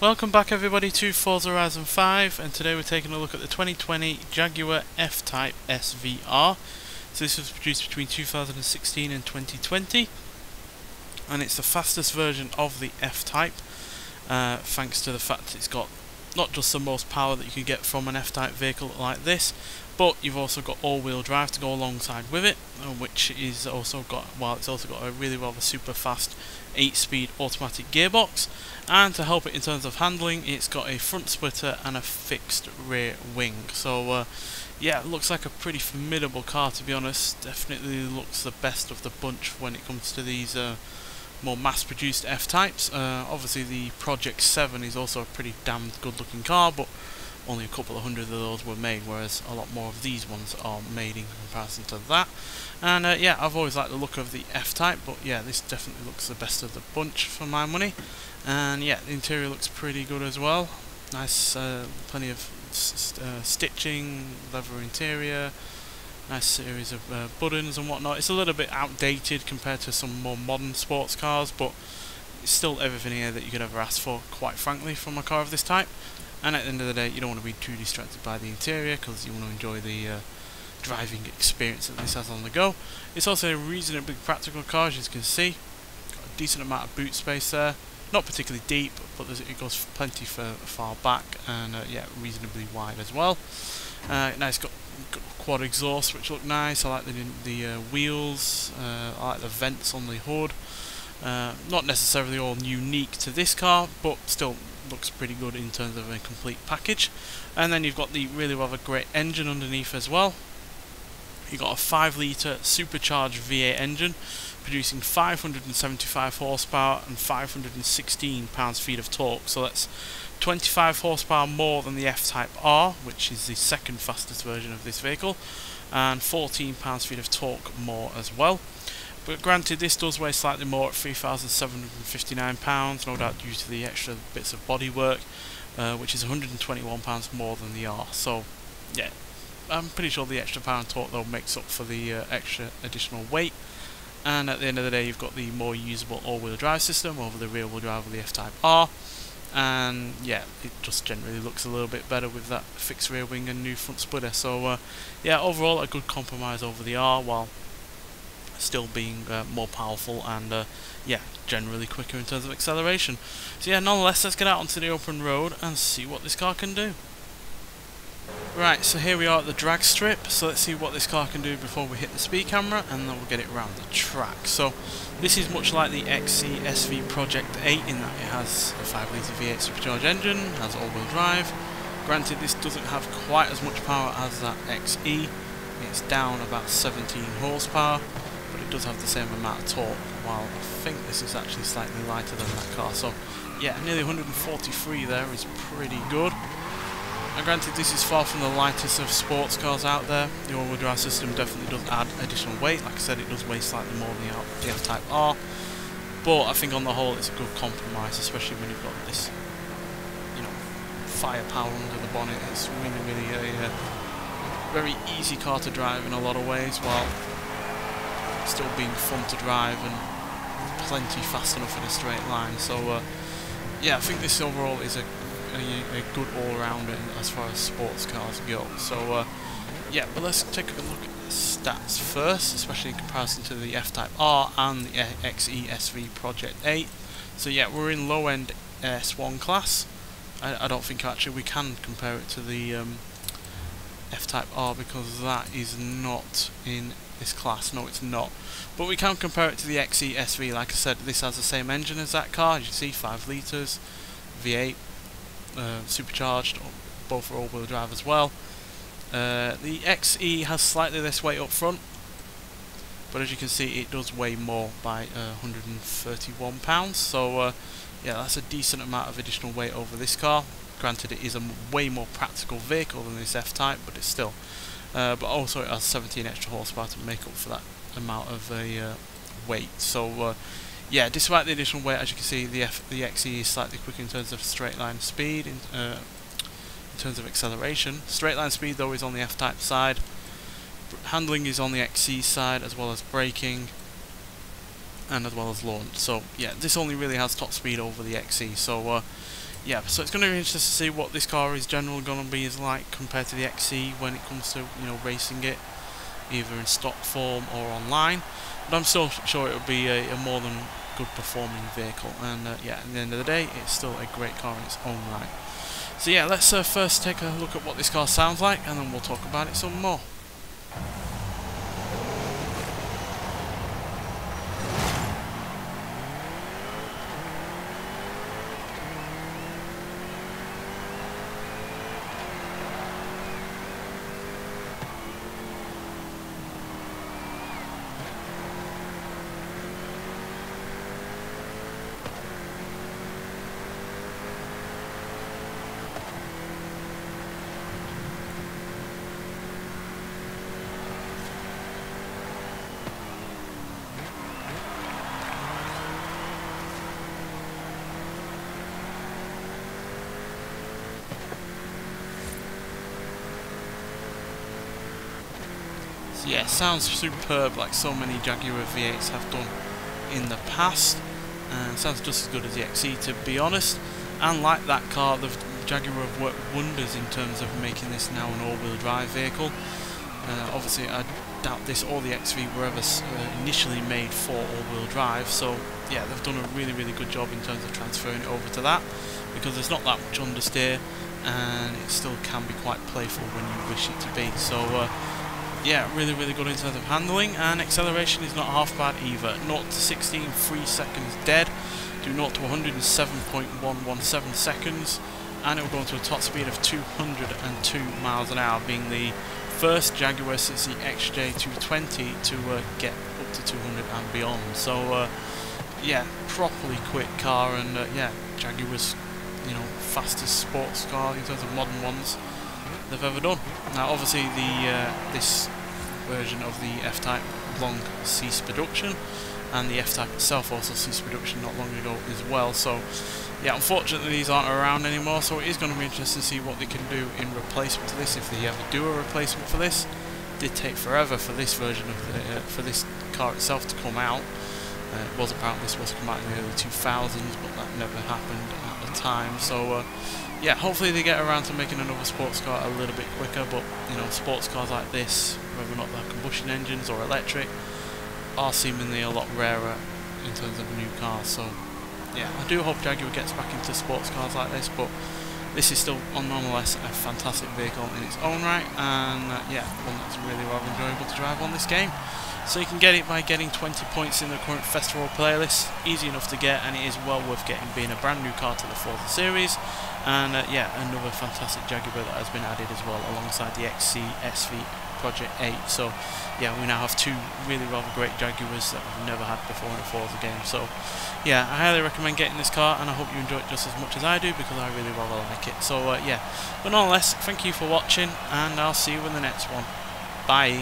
Welcome back everybody to Forza Horizon 5, and today we're taking a look at the 2020 Jaguar F-Type SVR. So this was produced between 2016 and 2020, and it's the fastest version of the F-Type, thanks to the fact it's got not just the most power that you can get from an F-Type vehicle like this, but you've also got all-wheel drive to go alongside with it, which is also got, it's also got a really rather super fast 8-speed automatic gearbox, and to help it in terms of handling, it's got a front splitter and a fixed rear wing. So yeah, it looks like a pretty formidable car, to be honest. Definitely looks the best of the bunch when it comes to these more mass-produced F-Types. Obviously the Project 7 is also a pretty damn good looking car, but only a couple of hundred of those were made, whereas a lot more of these ones are made in comparison to that. And yeah, I've always liked the look of the F-Type, but yeah, this definitely looks the best of the bunch for my money. And yeah, the interior looks pretty good as well. Nice, plenty of stitching, leather interior, nice series of buttons and whatnot. It's a little bit outdated compared to some more modern sports cars, but it's still everything here that you could ever ask for, quite frankly, from a car of this type. And at the end of the day, you don't want to be too distracted by the interior, because you want to enjoy the driving experience that this has on the go. It's also a reasonably practical car, as you can see. Got a decent amount of boot space there. Not particularly deep, but it goes plenty far back, and yeah, reasonably wide as well. Now it's got quad exhaust, which look nice. I like the wheels. I like the vents on the hood. Not necessarily all unique to this car, but still looks pretty good in terms of a complete package. And then you've got the really rather great engine underneath as well. You've got a 5-litre supercharged V8 engine producing 575 horsepower and 516 pounds-feet of torque. So that's 25 horsepower more than the F-Type R, which is the second fastest version of this vehicle, and 14 pounds-feet of torque more as well. But granted, this does weigh slightly more at 3,759 pounds, no doubt due to the extra bits of bodywork, which is 121 pounds more than the R. So yeah, I'm pretty sure the extra power and torque though makes up for the extra additional weight. And at the end of the day, you've got the more usable all-wheel drive system over the rear-wheel drive of the F-Type R. And yeah, it just generally looks a little bit better with that fixed rear wing and new front splitter. So yeah, overall a good compromise over the R, while still being more powerful and yeah, generally quicker in terms of acceleration. So yeah, nonetheless, let's get out onto the open road and see what this car can do. Right, so here we are at the drag strip, so let's see what this car can do before we hit the speed camera, and then we'll get it around the track. So this is much like the XE SV Project 8 in that it has a 5-litre V8 supercharged engine, has all-wheel drive. Granted, this doesn't have quite as much power as that XE. It's down about 17 horsepower, but it does have the same amount of torque, while I think this is actually slightly lighter than that car. So yeah, nearly 143 there is pretty good. And granted, this is far from the lightest of sports cars out there. The all-wheel drive system definitely does add additional weight. Like I said, it does weigh slightly more than the F-Type R, but I think on the whole it's a good compromise, especially when you've got this, you know, firepower under the bonnet. It's really a very easy car to drive in a lot of ways, while still being fun to drive and plenty fast enough in a straight line. So yeah, I think this overall is a good all-rounder as far as sports cars go. So yeah, but let's take a look at the stats first, especially in comparison to the F-Type R and the XE SV Project 8. So yeah, we're in low-end S1 class. I don't think actually we can compare it to the F-Type R, because that is not in this class. No, it's not. But we can compare it to the XE SV. Like I said, this has the same engine as that car. As you see, 5 litres, V8, supercharged, both are all-wheel drive as well. The XE has slightly less weight up front, but as you can see, it does weigh more by 131 pounds. So yeah, that's a decent amount of additional weight over this car. Granted, it is a way more practical vehicle than this F-Type, but it's still. But also it has 17 extra horsepower to make up for that amount of weight. So yeah, despite the additional weight, as you can see, the XE is slightly quicker in terms of straight line speed, in terms of acceleration. Straight line speed though is on the F-Type side. Handling is on the XE side, as well as braking, and as well as launch. So yeah, this only really has top speed over the XE. So yeah, so it's going to be interesting to see what this car is generally going to be like compared to the XC when it comes to, you know, racing it, either in stock form or online. But I'm still sure it'll be a more than good performing vehicle, and yeah, at the end of the day, it's still a great car in its own right. So yeah, let's first take a look at what this car sounds like, and then we'll talk about it some more. Yeah, sounds superb, like so many Jaguar V8s have done in the past, and sounds just as good as the XE, to be honest. And like that car, the Jaguar have worked wonders in terms of making this now an all-wheel drive vehicle. Obviously, I doubt this or the XV were ever initially made for all-wheel drive, so yeah, they've done a really good job in terms of transferring it over to that, because there's not that much understeer, and it still can be quite playful when you wish it to be. So yeah, really good in terms of handling, and acceleration is not half bad either. 0 to 60 in 3 seconds dead, do 0 to 107.117 seconds, and it will go into a top speed of 202 miles an hour, being the first Jaguar since the XJ220 to get up to 200 and beyond. So yeah, properly quick car, and yeah, Jaguar's, you know, fastest sports car in terms of modern ones they've ever done. Now obviously this version of the F-Type long ceased production, and the F-Type itself also ceased production not long ago as well. So yeah, unfortunately these aren't around anymore, so it is going to be interesting to see what they can do in replacement to this, if they ever do a replacement for this. It did take forever for this version of the for this car itself to come out. It was apparently supposed to come out in the early 2000s, but that never happened at the time. So yeah, hopefully they get around to making another sports car a little bit quicker, but you know, sports cars like this, whether or not they're combustion engines or electric, are seemingly a lot rarer in terms of new cars. So yeah, I do hope Jaguar gets back into sports cars like this, but this is still nonetheless a fantastic vehicle in its own right, and yeah, one that's really rather enjoyable to drive on this game. So you can get it by getting 20 points in the current festival playlist. Easy enough to get, and it is well worth getting, being a brand new car to the Forza series. And yeah, another fantastic Jaguar that has been added as well, alongside the XC SV Project 8. So yeah, we now have two really rather great Jaguars that we've never had before in a Forza game. So yeah, I highly recommend getting this car, and I hope you enjoy it just as much as I do, because I really rather like it. So yeah, but nonetheless, thank you for watching, and I'll see you in the next one. Bye.